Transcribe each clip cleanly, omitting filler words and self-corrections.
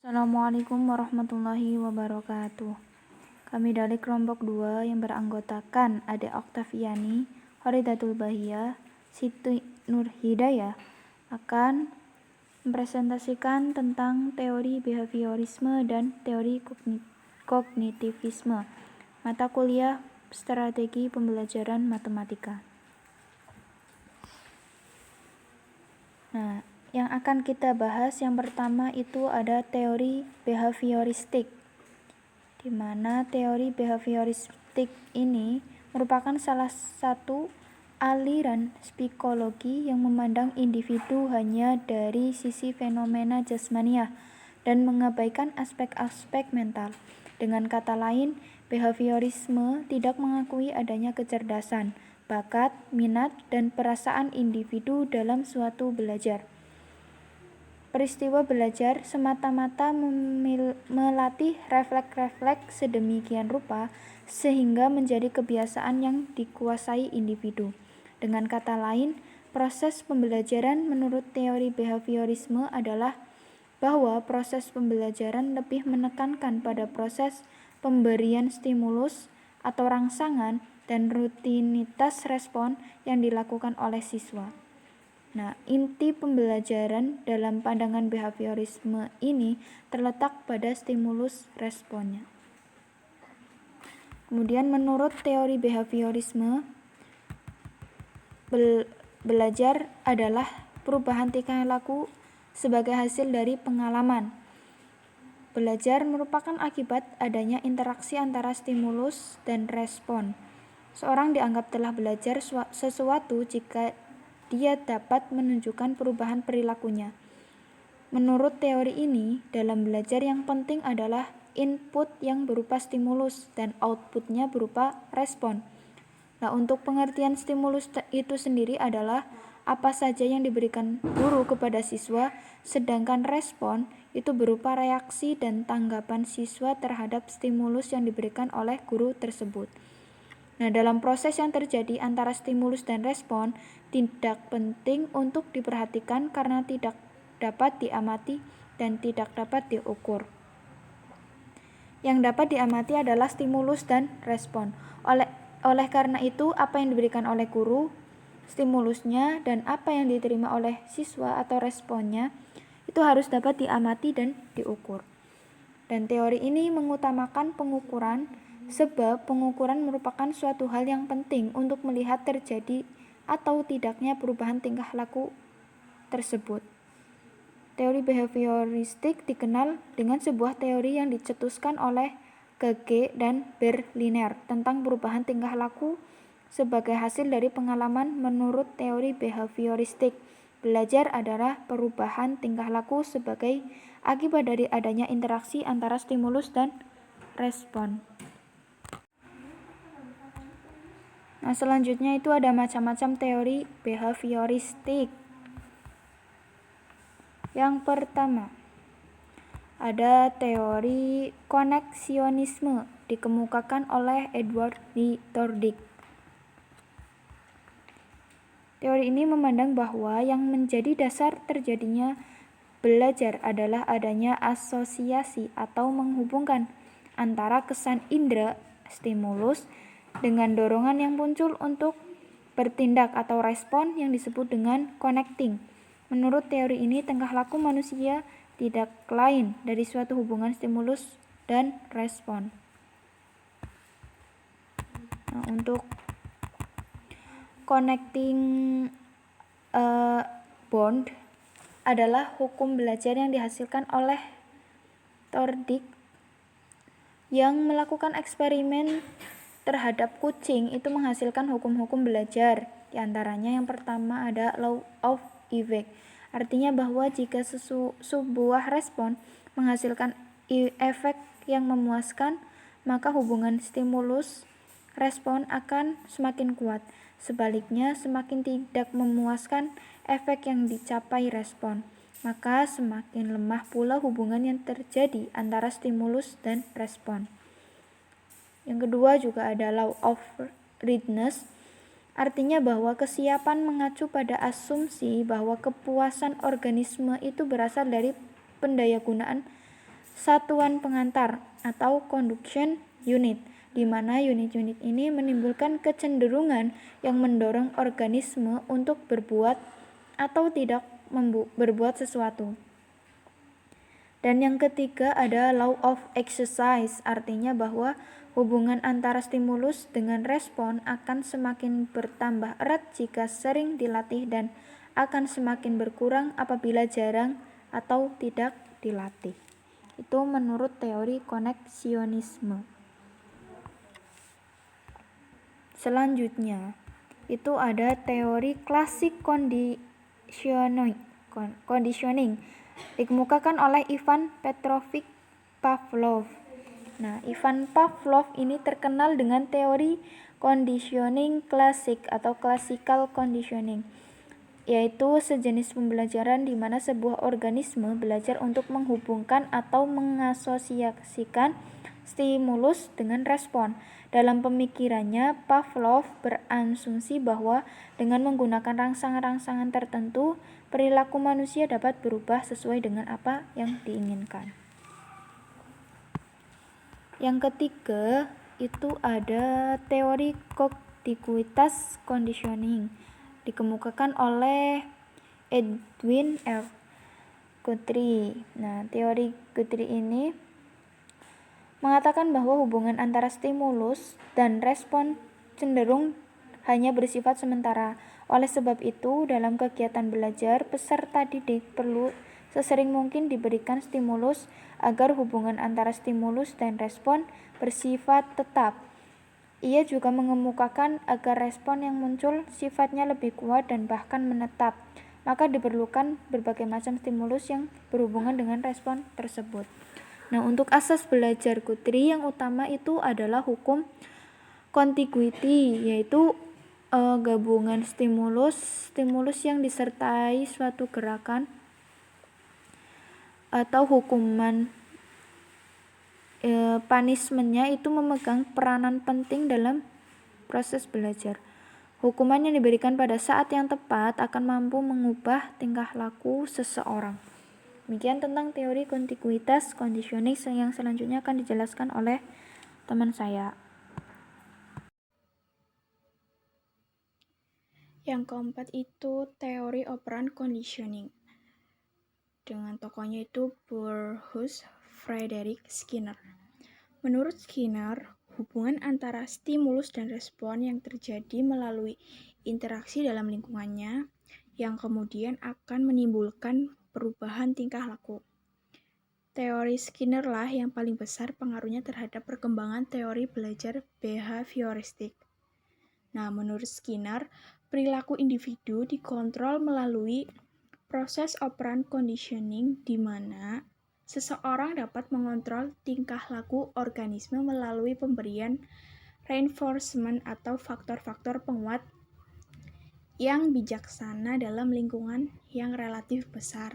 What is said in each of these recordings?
Assalamualaikum warahmatullahi wabarakatuh. Kami dari kelompok 2 yang beranggotakan Ade Oktaviani, Horidatul Bahiyah, Siti Nurhidayah akan mempresentasikan tentang teori behaviorisme dan teori kognitivisme, mata kuliah strategi pembelajaran matematika. Nah, yang akan kita bahas yang pertama itu ada teori behavioristik, di mana teori behavioristik ini merupakan salah satu aliran psikologi yang memandang individu hanya dari sisi fenomena jasmaniah dan mengabaikan aspek-aspek mental. Dengan kata lain, behaviorisme tidak mengakui adanya kecerdasan, bakat, minat, dan perasaan individu dalam suatu belajar. Peristiwa belajar semata-mata melatih refleks-refleks sedemikian rupa sehingga menjadi kebiasaan yang dikuasai individu. Dengan kata lain, proses pembelajaran menurut teori behaviorisme adalah bahwa proses pembelajaran lebih menekankan pada proses pemberian stimulus atau rangsangan dan rutinitas respon yang dilakukan oleh siswa. Nah, inti pembelajaran dalam pandangan behaviorisme ini terletak pada stimulus responnya. Kemudian menurut teori behaviorisme, belajar adalah perubahan tingkah laku sebagai hasil dari pengalaman. Belajar merupakan akibat adanya interaksi antara stimulus dan respon. Seorang dianggap telah belajar sesuatu jika dia dapat menunjukkan perubahan perilakunya. Menurut teori ini, dalam belajar yang penting adalah input yang berupa stimulus dan outputnya berupa respon. Nah, untuk pengertian stimulus itu sendiri adalah apa saja yang diberikan guru kepada siswa, sedangkan respon itu berupa reaksi dan tanggapan siswa terhadap stimulus yang diberikan oleh guru tersebut. Nah, dalam proses yang terjadi antara stimulus dan respon, tidak penting untuk diperhatikan karena tidak dapat diamati dan tidak dapat diukur. Yang dapat diamati adalah stimulus dan respon. Oleh karena itu, apa yang diberikan oleh guru, stimulusnya, dan apa yang diterima oleh siswa atau responnya, itu harus dapat diamati dan diukur. Dan teori ini mengutamakan pengukuran, sebab pengukuran merupakan suatu hal yang penting untuk melihat terjadi atau tidaknya perubahan tingkah laku tersebut. Teori behavioristik dikenal dengan sebuah teori yang dicetuskan oleh Gage dan Berliner tentang perubahan tingkah laku sebagai hasil dari pengalaman. Menurut teori behavioristik, belajar adalah perubahan tingkah laku sebagai akibat dari adanya interaksi antara stimulus dan respon. Nah, selanjutnya itu ada macam-macam teori behavioristik. Yang pertama, ada teori koneksionisme dikemukakan oleh Edward D. Tordick. Teori ini memandang bahwa yang menjadi dasar terjadinya belajar adalah adanya asosiasi atau menghubungkan antara kesan indera stimulus dengan dorongan yang muncul untuk bertindak atau respon yang disebut dengan connecting. Menurut teori ini, tingkah laku manusia tidak lain dari suatu hubungan stimulus dan respon. Nah, untuk connecting bond adalah hukum belajar yang dihasilkan oleh Tordick yang melakukan eksperimen terhadap kucing itu menghasilkan hukum-hukum belajar. Di antaranya yang pertama ada law of effect. Artinya bahwa jika sebuah respon menghasilkan efek yang memuaskan, maka hubungan stimulus respon akan semakin kuat. Sebaliknya, semakin tidak memuaskan efek yang dicapai respon, maka semakin lemah pula hubungan yang terjadi antara stimulus dan respon. Yang kedua juga ada law of readiness. Artinya bahwa kesiapan mengacu pada asumsi bahwa kepuasan organisme itu berasal dari pendayagunaan satuan pengantar atau conduction unit, di mana unit-unit ini menimbulkan kecenderungan yang mendorong organisme untuk berbuat atau tidak berbuat sesuatu. Dan yang ketiga ada law of exercise, artinya bahwa hubungan antara stimulus dengan respon akan semakin bertambah erat jika sering dilatih dan akan semakin berkurang apabila jarang atau tidak dilatih. Itu menurut teori koneksionisme. Selanjutnya, itu ada teori klasik conditioning dikemukakan oleh Ivan Petrovich Pavlov. Nah, Ivan Pavlov ini terkenal dengan teori conditioning klasik atau classical conditioning, yaitu sejenis pembelajaran di mana sebuah organisme belajar untuk menghubungkan atau mengasosiasikan stimulus dengan respon. Dalam pemikirannya, Pavlov berasumsi bahwa dengan menggunakan rangsangan-rangsangan tertentu, perilaku manusia dapat berubah sesuai dengan apa yang diinginkan. Yang ketiga, itu ada teori contiguous conditioning, dikemukakan oleh Edwin R. Guthrie. Nah, teori Guthrie ini mengatakan bahwa hubungan antara stimulus dan respon cenderung hanya bersifat sementara. Oleh sebab itu, dalam kegiatan belajar, peserta didik perlu sesering mungkin diberikan stimulus agar hubungan antara stimulus dan respon bersifat tetap. Ia juga mengemukakan agar respon yang muncul sifatnya lebih kuat dan bahkan menetap, maka diperlukan berbagai macam stimulus yang berhubungan dengan respon tersebut. Nah, untuk asas belajar Guthrie yang utama itu adalah hukum contiguity, yaitu gabungan stimulus yang disertai suatu gerakan atau hukuman. Punishment-nya itu memegang peranan penting dalam proses belajar. Hukuman yang diberikan pada saat yang tepat akan mampu mengubah tingkah laku seseorang. Demikian tentang teori contiguous conditioning yang selanjutnya akan dijelaskan oleh teman saya. Yang keempat itu teori operant conditioning. Dengan tokohnya itu Burrhus Frederick Skinner. Menurut Skinner, hubungan antara stimulus dan respon yang terjadi melalui interaksi dalam lingkungannya yang kemudian akan menimbulkan perubahan tingkah laku. Teori Skinner lah yang paling besar pengaruhnya terhadap perkembangan teori belajar behavioristik. Nah, menurut Skinner, perilaku individu dikontrol melalui proses operant conditioning di mana seseorang dapat mengontrol tingkah laku organisme melalui pemberian reinforcement atau faktor-faktor penguat yang bijaksana dalam lingkungan yang relatif besar.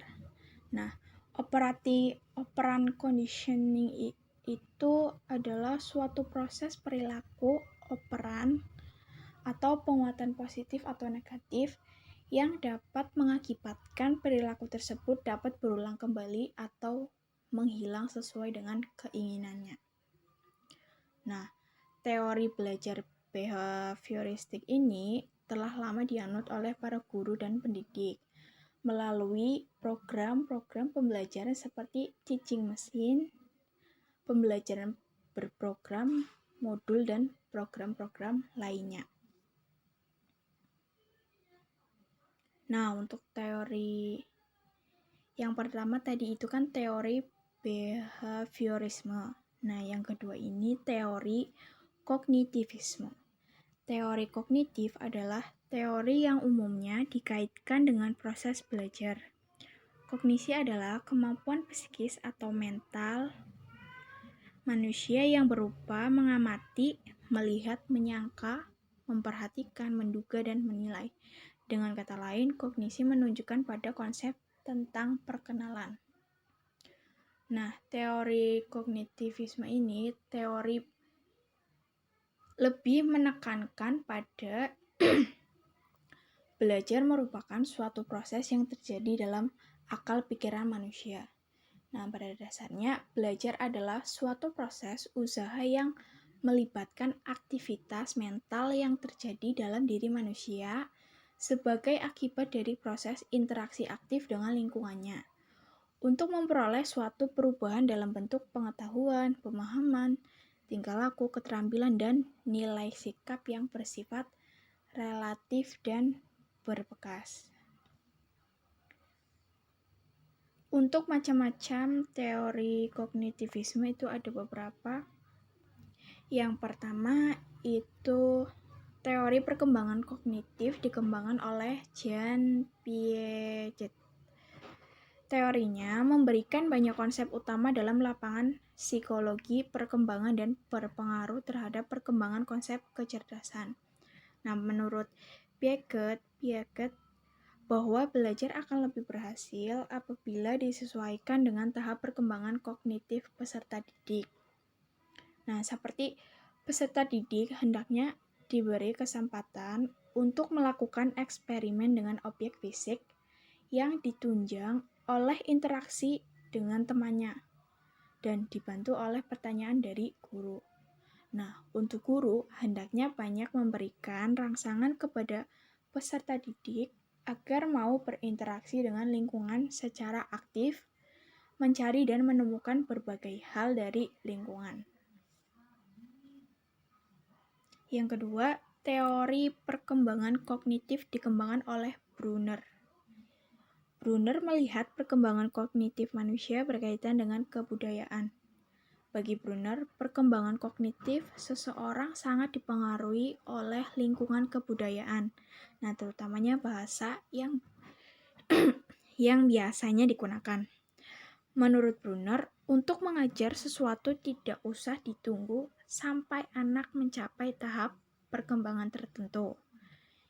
Nah, operant conditioning itu adalah suatu proses perilaku operan atau penguatan positif atau negatif yang dapat mengakibatkan perilaku tersebut dapat berulang kembali atau menghilang sesuai dengan keinginannya. Nah, teori belajar behavioristik ini telah lama dianut oleh para guru dan pendidik melalui program-program pembelajaran seperti teaching machine, pembelajaran berprogram, modul, dan program-program lainnya. Nah, untuk teori yang pertama tadi itu kan teori behaviorisme. Nah, yang kedua ini teori kognitivisme. Teori kognitif adalah teori yang umumnya dikaitkan dengan proses belajar. Kognisi adalah kemampuan psikis atau mental manusia yang berupa mengamati, melihat, menyangka, memperhatikan, menduga, dan menilai. Dengan kata lain, kognisi menunjukkan pada konsep tentang perkenalan. Nah, teori kognitivisme ini teori lebih menekankan pada belajar merupakan suatu proses yang terjadi dalam akal pikiran manusia. Nah, pada dasarnya belajar adalah suatu proses usaha yang melibatkan aktivitas mental yang terjadi dalam diri manusia sebagai akibat dari proses interaksi aktif dengan lingkungannya untuk memperoleh suatu perubahan dalam bentuk pengetahuan, pemahaman, tingkah laku, keterampilan, dan nilai sikap yang bersifat relatif dan berbekas. Untuk macam-macam teori kognitivisme itu ada beberapa. Yang pertama itu teori perkembangan kognitif dikembangkan oleh Jean Piaget. Teorinya memberikan banyak konsep utama dalam lapangan psikologi perkembangan dan berpengaruh terhadap perkembangan konsep kecerdasan. Nah, menurut Piaget bahwa belajar akan lebih berhasil apabila disesuaikan dengan tahap perkembangan kognitif peserta didik. Nah, seperti peserta didik hendaknya diberi kesempatan untuk melakukan eksperimen dengan objek fisik yang ditunjang oleh interaksi dengan temannya dan dibantu oleh pertanyaan dari guru. Nah, untuk guru hendaknya banyak memberikan rangsangan kepada peserta didik agar mau berinteraksi dengan lingkungan secara aktif, mencari dan menemukan berbagai hal dari lingkungan. Yang kedua, teori perkembangan kognitif dikembangkan oleh Brunner. Brunner melihat perkembangan kognitif manusia berkaitan dengan kebudayaan. Bagi Brunner, perkembangan kognitif seseorang sangat dipengaruhi oleh lingkungan kebudayaan. Nah, terutamanya bahasa yang biasanya digunakan. Menurut Brunner, untuk mengajar sesuatu tidak usah ditunggu sampai anak mencapai tahap perkembangan tertentu.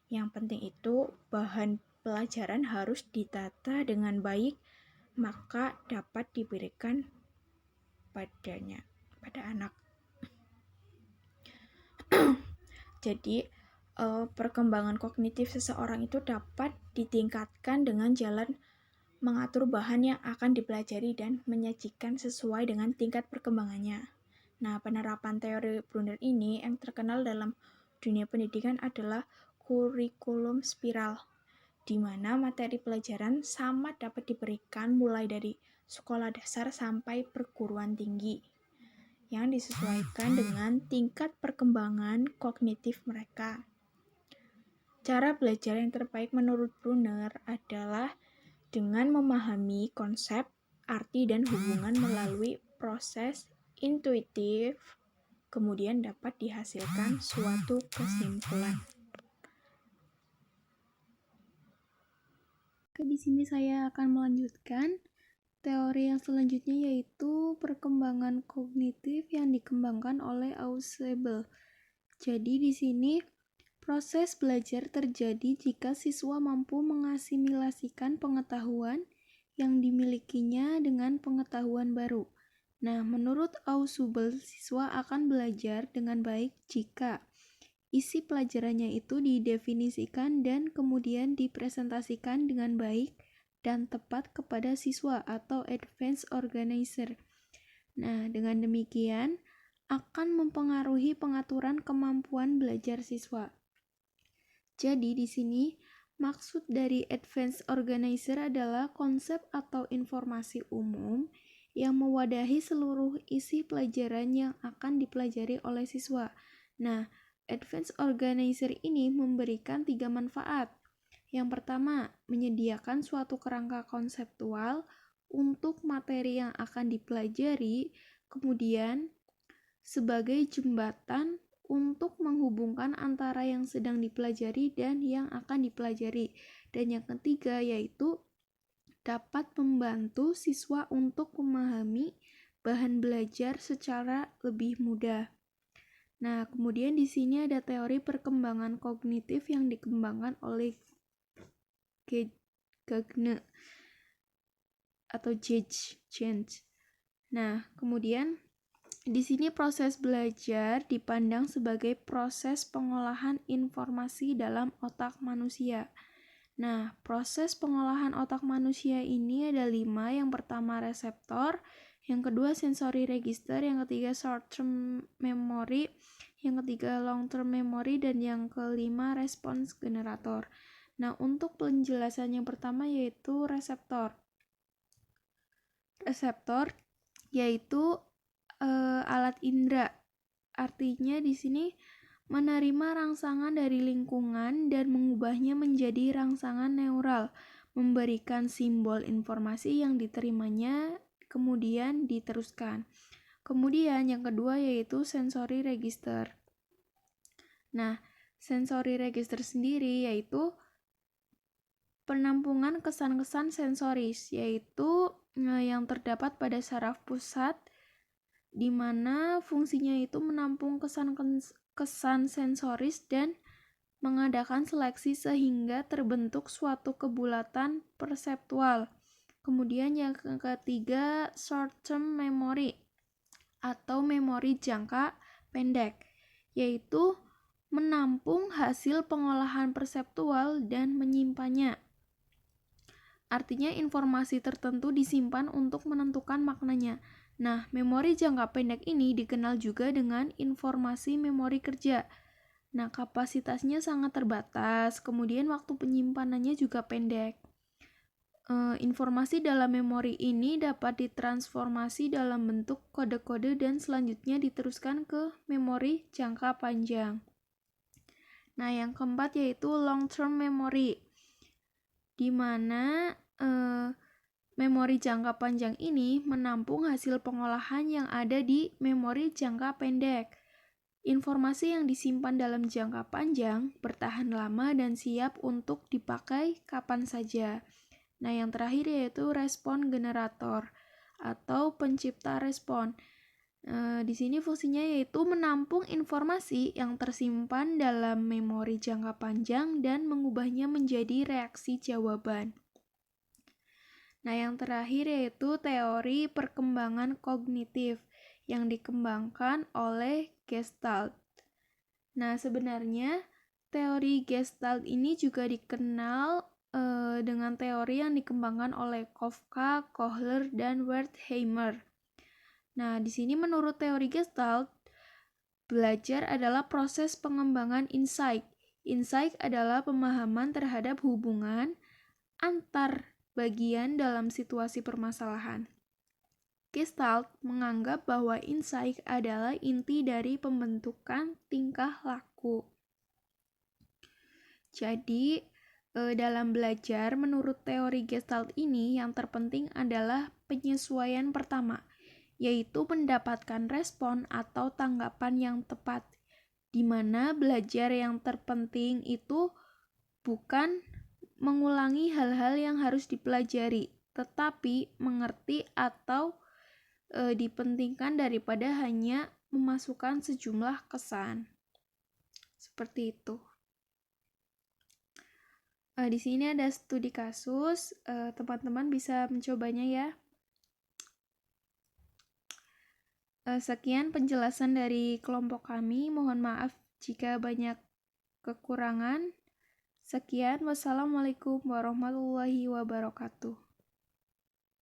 Yang penting itu bahan pelajaran harus ditata dengan baik, maka dapat diberikan pada anak. Jadi, perkembangan kognitif seseorang itu dapat ditingkatkan dengan jalan mengatur bahan yang akan dipelajari dan menyajikan sesuai dengan tingkat perkembangannya. Nah, penerapan teori Brunner ini yang terkenal dalam dunia pendidikan adalah kurikulum spiral, di mana materi pelajaran sama dapat diberikan mulai dari sekolah dasar sampai perguruan tinggi yang disesuaikan dengan tingkat perkembangan kognitif mereka. Cara belajar yang terbaik menurut Brunner adalah dengan memahami konsep, arti, dan hubungan melalui proses intuitif, kemudian dapat dihasilkan suatu kesimpulan. Oke, di sini saya akan melanjutkan teori yang selanjutnya, yaitu perkembangan kognitif yang dikembangkan oleh Ausubel. Jadi di sini proses belajar terjadi jika siswa mampu mengasimilasikan pengetahuan yang dimilikinya dengan pengetahuan baru. Nah, menurut Ausubel, siswa akan belajar dengan baik jika isi pelajarannya itu didefinisikan dan kemudian dipresentasikan dengan baik dan tepat kepada siswa atau advanced organizer. Nah, dengan demikian akan mempengaruhi pengaturan kemampuan belajar siswa. Jadi di sini maksud dari advanced organizer adalah konsep atau informasi umum yang mewadahi seluruh isi pelajaran yang akan dipelajari oleh siswa. Nah, advanced organizer ini memberikan 3 manfaat. Yang pertama, menyediakan suatu kerangka konseptual untuk materi yang akan dipelajari, kemudian sebagai jembatan untuk menghubungkan antara yang sedang dipelajari dan yang akan dipelajari. Dan yang ketiga yaitu dapat membantu siswa untuk memahami bahan belajar secara lebih mudah. Nah, kemudian di sini ada teori perkembangan kognitif yang dikembangkan oleh Gagne atau Jenge. Nah, kemudian di sini proses belajar dipandang sebagai proses pengolahan informasi dalam otak manusia. Nah, proses pengolahan otak manusia ini ada 5. Yang pertama reseptor, yang kedua sensory register, yang ketiga short term memory, yang ketiga long term memory, dan yang kelima response generator. Nah, untuk penjelasan yang pertama yaitu reseptor. Reseptor yaitu alat indera. Artinya di sini menerima rangsangan dari lingkungan dan mengubahnya menjadi rangsangan neural, memberikan simbol informasi yang diterimanya kemudian diteruskan. Kemudian yang kedua yaitu sensory register. Nah, sensory register sendiri yaitu penampungan kesan-kesan sensoris, yaitu yang terdapat pada saraf pusat, di mana fungsinya itu menampung kesan sensoris dan mengadakan seleksi sehingga terbentuk suatu kebulatan perseptual. Kemudian yang ketiga, short term memory atau memori jangka pendek, yaitu menampung hasil pengolahan perseptual dan menyimpannya. Artinya informasi tertentu disimpan untuk menentukan maknanya. Nah, memori jangka pendek ini dikenal juga dengan informasi memori kerja. Nah, kapasitasnya sangat terbatas, kemudian waktu penyimpanannya juga pendek. Informasi dalam memori ini dapat ditransformasi dalam bentuk kode-kode dan selanjutnya diteruskan ke memori jangka panjang. Nah, yang keempat yaitu long-term memory, di mana memori jangka panjang ini menampung hasil pengolahan yang ada di memori jangka pendek. Informasi yang disimpan dalam jangka panjang bertahan lama dan siap untuk dipakai kapan saja. Nah, yang terakhir yaitu respon generator atau pencipta respon. Di sini fungsinya yaitu menampung informasi yang tersimpan dalam memori jangka panjang dan mengubahnya menjadi reaksi jawaban. Nah, yang terakhir yaitu teori perkembangan kognitif yang dikembangkan oleh Gestalt. Nah, sebenarnya teori Gestalt ini juga dikenal dengan teori yang dikembangkan oleh Kafka, Kohler, dan Wertheimer. Nah, di sini menurut teori Gestalt, belajar adalah proses pengembangan insight. Insight adalah pemahaman terhadap hubungan antar bagian dalam situasi permasalahan. Gestalt menganggap bahwa insight adalah inti dari pembentukan tingkah laku. Jadi, dalam belajar, menurut teori Gestalt ini, yang terpenting adalah penyesuaian pertama, yaitu mendapatkan respon atau tanggapan yang tepat, di mana belajar yang terpenting itu bukan mengulangi hal-hal yang harus dipelajari, tetapi mengerti atau dipentingkan daripada hanya memasukkan sejumlah kesan. Seperti itu. Di sini ada studi kasus, teman-teman bisa mencobanya ya. Sekian penjelasan dari kelompok kami, mohon maaf jika banyak kekurangan. Sekian, wassalamualaikum warahmatullahi wabarakatuh.